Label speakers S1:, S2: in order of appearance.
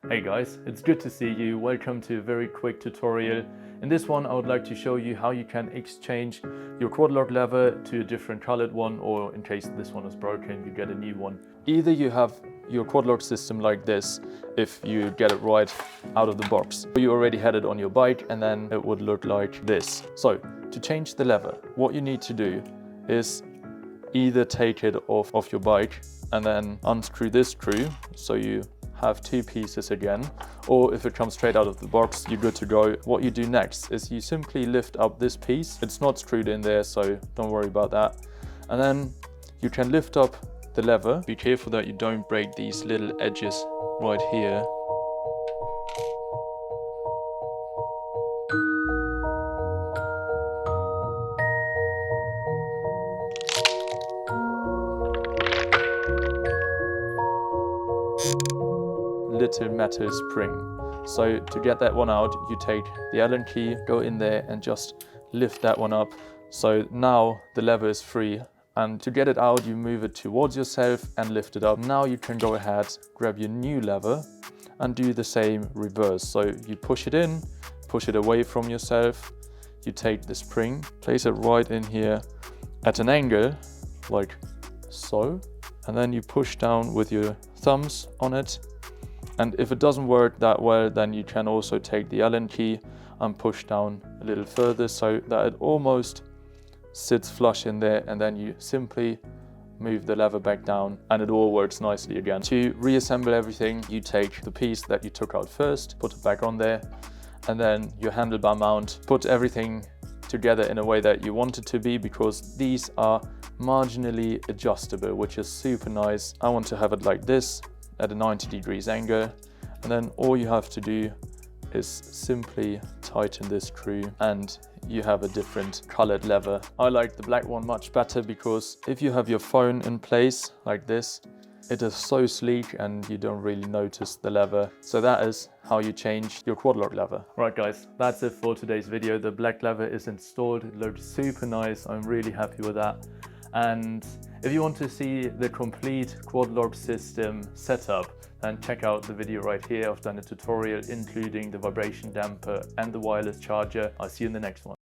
S1: Hey guys, it's good to see you. Welcome to a very quick tutorial. In this one I would like to show you how you can exchange your Quadlock lever to a different colored one, or in case this one is broken you get a new one. Either you have your Quadlock system like this if you get it right out of the box, or you already had it on your bike and then it would look like this. So to change the lever, what you need to do is either take it off your bike and then unscrew this screw so you have two pieces again, or if it comes straight out of the box, you're good to go. What you do next is you simply lift up this piece. It's not screwed in there, so don't worry about that. And then you can lift up the lever. Be careful that you don't break these little edges right here. Little metal spring. So to get that one out, you take the Allen key, go in there and just lift that one up. So now the lever is free, and to get it out you move it towards yourself and lift it up. Now you can go ahead, grab your new lever and do the same reverse. So you push it in, push it away from yourself, you take the spring, place it right in here at an angle like so, and then you push down with your thumbs on it. And if it doesn't work that well, then you can also take the Allen key and push down a little further so that it almost sits flush in there, and then you simply move the lever back down and it all works nicely again. To reassemble everything, you take the piece that you took out first, put it back on there, and then your handlebar mount, put everything together in a way that you want it to be, because these are marginally adjustable, which is super nice. I want to have it like this, at a 90 degrees angle, and then all you have to do is simply tighten this screw and you have a different colored lever. I like the black one much better because if you have your phone in place like this, it is so sleek and you don't really notice the lever. So that is how you change your Quadlock lever. Right guys, that's it for today's video. The black lever is installed. It looks super nice. I'm really happy with that. And if you want to see the complete Quadlock system setup, then check out the video right here. I've done a tutorial including the vibration damper and the wireless charger. I'll see you in the next one.